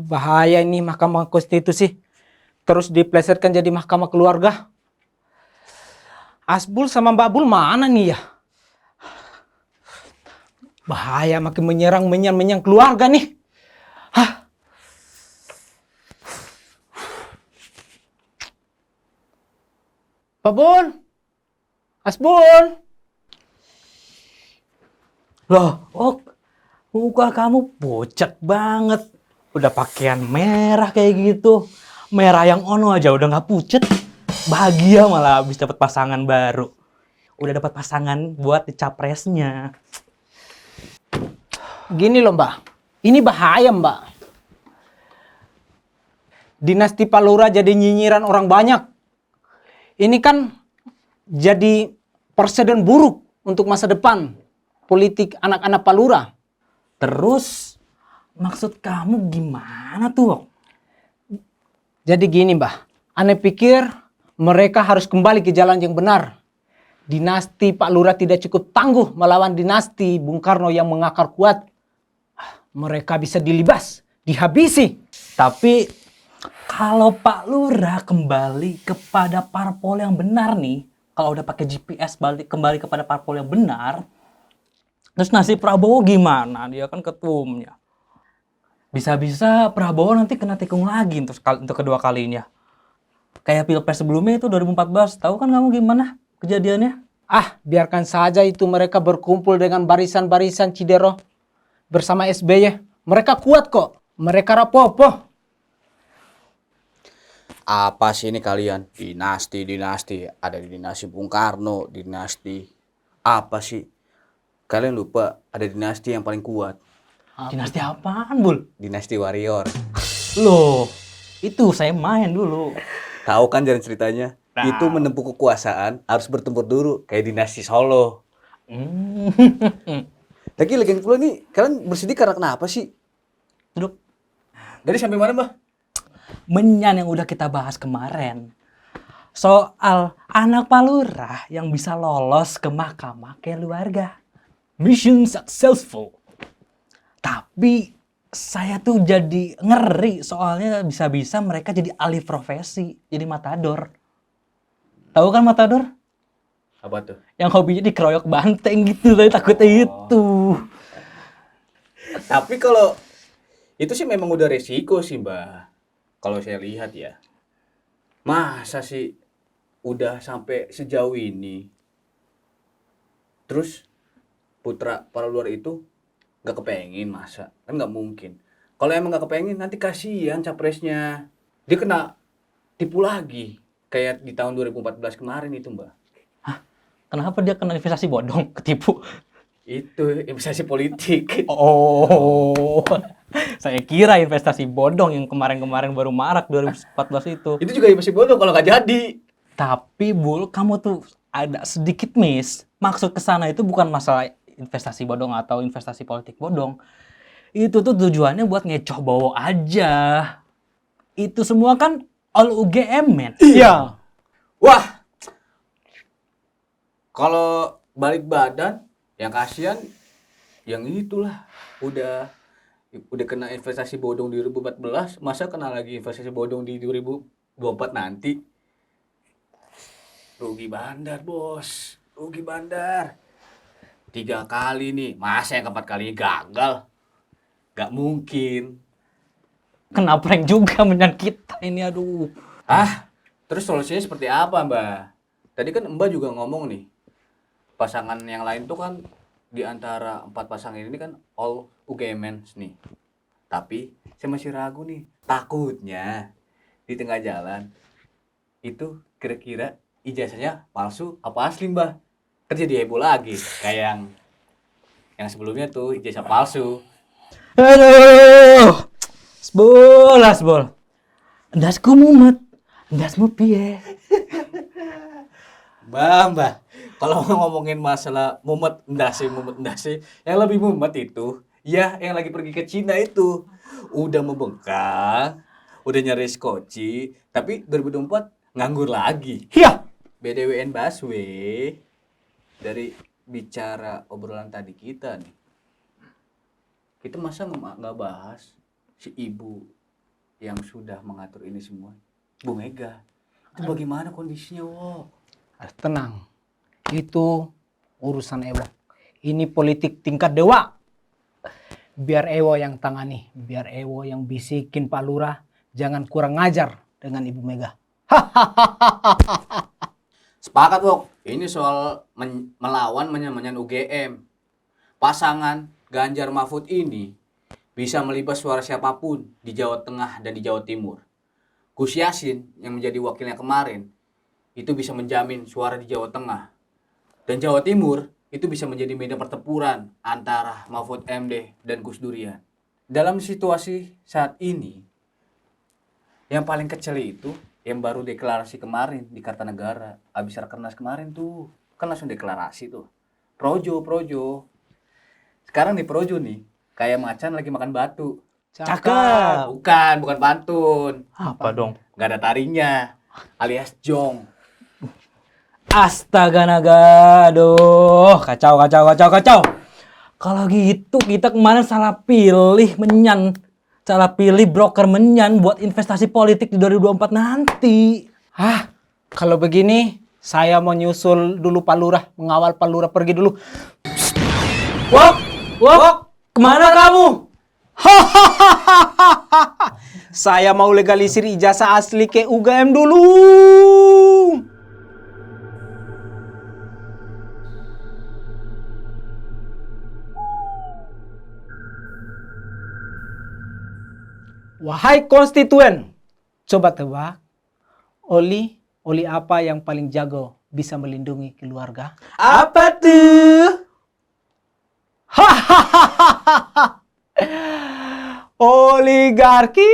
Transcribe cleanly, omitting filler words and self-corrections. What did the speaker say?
Bahaya ini Mahkamah Konstitusi. Terus diplesetkan jadi Mahkamah Keluarga. Asbul sama Mbak Bul mana nih ya? Bahaya, makin menyerang keluarga nih. Hah? Pak Bul? Asbul? Loh, muka kamu pucat banget. Udah pakaian merah kayak gitu. Merah yang ono aja udah nggak pucat. Bahagia malah habis dapat pasangan baru. Udah dapat pasangan buat capresnya. Gini loh Mbak, ini bahaya Mbak. Dinasti Palura jadi nyinyiran orang banyak. Ini kan jadi presiden buruk untuk masa depan politik anak-anak Palura. Terus maksud kamu gimana tuh? Jadi gini Mbak, aneh pikir mereka harus kembali ke jalan yang benar. Dinasti Pak Lurah tidak cukup tangguh melawan dinasti Bung Karno yang mengakar kuat. Mereka bisa dilibas, dihabisi. Tapi kalau Pak Lurah kembali kepada parpol yang benar nih, kalau udah pakai GPS kembali kepada parpol yang benar, terus nasib Prabowo gimana? Dia kan ketumnya. Bisa-bisa Prabowo nanti kena tikung lagi untuk kedua kalinya. Kayak Pilpres sebelumnya itu 2014, tahu kan kamu gimana kejadiannya? Biarkan saja itu mereka berkumpul dengan barisan-barisan Cidero bersama SBY. Mereka kuat kok, mereka rapopo. Apa sih ini kalian? Dinasti, ada dinasti Bung Karno, dinasti apa sih? Kalian lupa ada dinasti yang paling kuat. Dinasti apaan, Bul? Dinasti Warrior. Loh, itu saya main dulu. Tahu kan jalan ceritanya? Nah. Itu menempuh kekuasaan harus bertempur dulu kayak dinasti Solo. Tapi lagi pula nih, kalian bersedih karena kenapa sih? Duduk. Dari sampai mana, Mbah? Menyan yang udah kita bahas kemarin. Soal anak Palura yang bisa lolos ke mahkamah keluarga. Mission successful. Tapi saya tuh jadi ngeri soalnya bisa-bisa mereka jadi alih profesi, jadi matador. Tahu kan matador? Apa tuh? Yang hobinya dikeroyok banteng gitu, saya takutnya itu. Tapi kalau itu sih memang udah resiko sih, Mbah. Kalau saya lihat ya. Masa sih udah sampai sejauh ini. Terus putra para luar itu nggak kepengen, masa? Kan nggak mungkin. Kalau emang nggak kepengen, nanti kasihan capresnya. Dia kena tipu lagi. Kayak di tahun 2014 kemarin itu, Mbak. Kenapa dia kena investasi bodong, ketipu? Itu investasi politik. Oh, saya kira investasi bodong yang kemarin-kemarin baru marak 2014 itu. Itu juga investasi bodong kalau nggak jadi. Tapi Bul, kamu tuh ada sedikit miss. Maksud kesana itu bukan masalah investasi bodong atau investasi politik bodong. Itu tuh tujuannya buat ngecoh Bowo aja. Itu semua kan all UGM, men. Iya. Wah. Kalau balik badan, yang kasihan yang itulah udah kena investasi bodong di 2014, masa kena lagi investasi bodong di 2024 nanti. Rugi bandar, Bos. Rugi bandar. 3 kali nih, masa yang keempat kalinya gagal? Gak mungkin. Kena prank juga menyan kita ini, aduh. Terus solusinya seperti apa, Mbak? Tadi kan Mbak juga ngomong nih, pasangan yang lain tuh kan di antara 4 pasangan ini kan all UGMens nih. Tapi saya masih ragu nih, takutnya di tengah jalan itu kira-kira ijazahnya palsu apa asli, Mbak? Kan jadi heboh lagi kayak yang sebelumnya tuh ijazah palsu. Aduh. Asbol. Endasku mumet. Endasmu piye? Mbak, kalau ngomongin masalah mumet endase, yang lebih mumet itu ya yang lagi pergi ke Cina itu. Udah membengkak, udah nyari skoci, tapi 2024 nganggur lagi. Iya. BDWN Baswe, dari bicara obrolan tadi kita nih, kita masa nggak bahas si ibu yang sudah mengatur ini semua? Bu Mega. Itu bagaimana kondisinya, Wok? Tenang, itu urusan Ewo. Ini politik tingkat dewa. Biar Ewo yang tangani, biar Ewo yang bisikin Pak Lurah, jangan kurang ngajar dengan Ibu Mega. Sepakat, Wok. Ini soal melawan menyan UGM. Pasangan Ganjar Mahfud ini bisa melibas suara siapapun di Jawa Tengah dan di Jawa Timur. Gus Yassin yang menjadi wakilnya kemarin itu bisa menjamin suara di Jawa Tengah. Dan Jawa Timur itu bisa menjadi medan pertempuran antara Mahfud MD dan Gus Durian. Dalam situasi saat ini, yang paling kecil itu yang baru deklarasi kemarin di Kartanegara, habis Rakernas kemarin tuh, kan langsung deklarasi tuh. Projo. Sekarang di Projo nih, kayak macan lagi makan batu. Cakep. Bukan pantun. Apa dong? Gak ada taringnya, alias jong. Astaga naga, aduh, kacau. Kalau gitu kita kemarin salah pilih broker menyan buat investasi politik di 2024 nanti. Kalau begini, saya mau nyusul dulu Pak Lurah, mengawal Pak Lurah pergi dulu. Wok, kemana kamu? Saya mau legalisir ijazah asli ke UGM dulu. Wahai konstituen, coba tebak, oli apa yang paling jago bisa melindungi keluarga? Apa tuh? Oligarki.